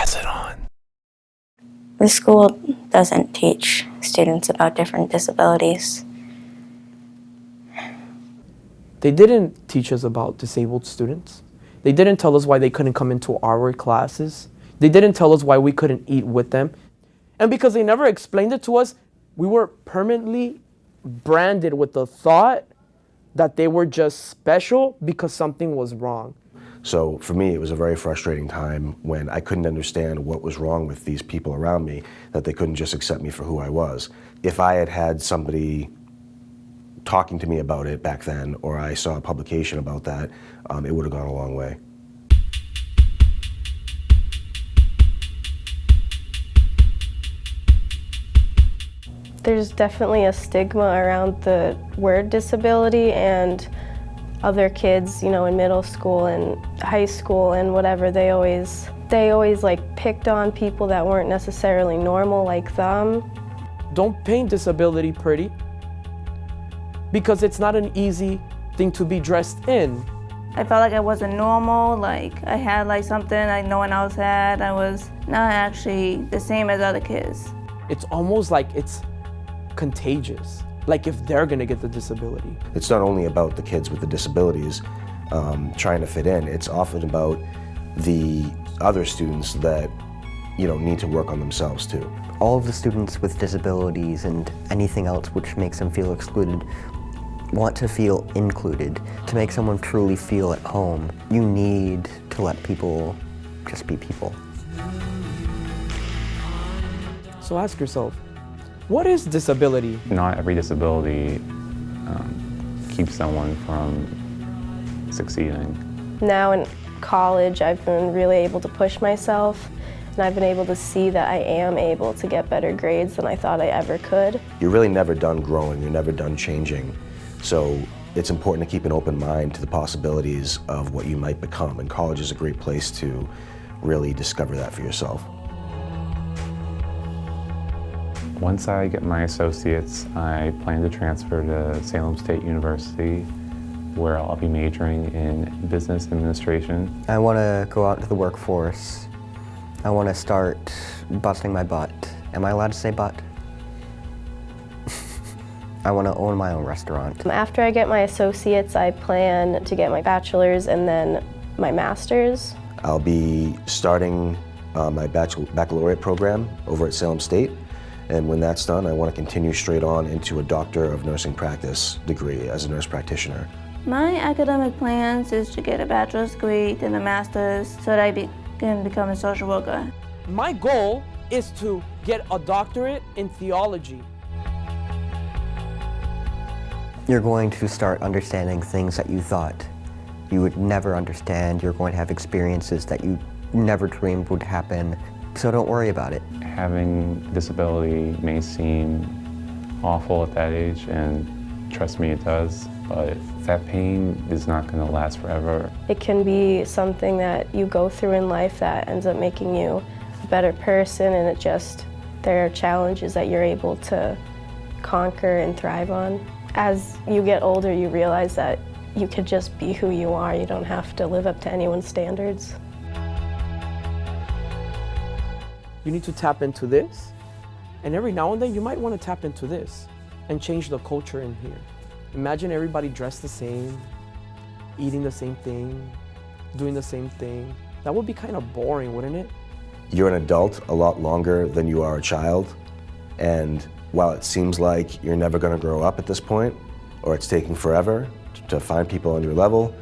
Pass it on. The school doesn't teach students about different disabilities. They didn't teach us about disabled students. They didn't tell us why they couldn't come into our classes. They didn't tell us why we couldn't eat with them. And because they never explained it to us, we were permanently branded with the thought that they were just special because something was wrong. So for me, it was a very frustrating time when I couldn't understand what was wrong with these people around me, that they couldn't just accept me for who I was. If I had had somebody talking to me about it back then, or I saw a publication about that, it would have gone a long way. There's definitely a stigma around the word disability, and other kids, you know, in middle school and high school and whatever, they always like picked on people that weren't necessarily normal like them. Don't paint disability pretty, because it's not an easy thing to be dressed in. I felt like I wasn't normal, like I had like something like no one else had. I was not actually the same as other kids. It's almost like it's contagious, like if they're gonna get the disability. It's not only about the kids with the disabilities trying to fit in, it's often about the other students that, you know, need to work on themselves too. All of the students with disabilities and anything else which makes them feel excluded want to feel included. To make someone truly feel at home, you need to let people just be people. So ask yourself, what is disability? Not every disability keeps someone from succeeding. Now in college, I've been really able to push myself, and I've been able to see that I am able to get better grades than I thought I ever could. You're really never done growing, you're never done changing. So it's important to keep an open mind to the possibilities of what you might become, and college is a great place to really discover that for yourself. Once I get my associates, I plan to transfer to Salem State University, where I'll be majoring in business administration. I want to go out into the workforce. I want to start busting my butt. Am I allowed to say butt? I want to own my own restaurant. After I get my associates, I plan to get my bachelor's and then my master's. I'll be starting my baccalaureate program over at Salem State. And when that's done, I want to continue straight on into a Doctor of Nursing Practice degree as a nurse practitioner. My academic plans is to get a bachelor's degree, then a master's, so that I can become a social worker. My goal is to get a doctorate in theology. You're going to start understanding things that you thought you would never understand. You're going to have experiences that you never dreamed would happen. So don't worry about it. Having disability may seem awful at that age, and trust me, it does, but that pain is not going to last forever. It can be something that you go through in life that ends up making you a better person, and there are challenges that you're able to conquer and thrive on. As you get older, you realize that you could just be who you are. You don't have to live up to anyone's standards. You need to tap into this, and every now and then you might want to tap into this and change the culture in here. Imagine everybody dressed the same, eating the same thing, doing the same thing. That would be kind of boring, wouldn't it? You're an adult a lot longer than you are a child, and while it seems like you're never going to grow up at this point, or it's taking forever to find people on your level,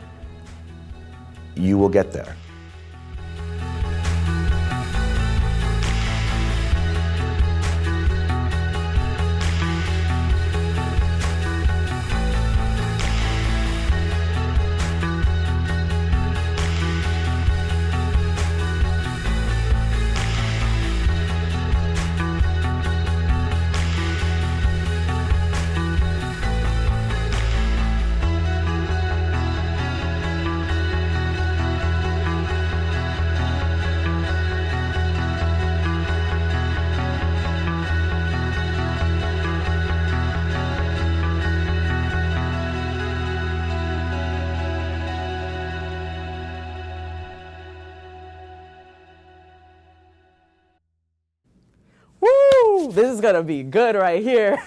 you will get there. This is gonna be good right here.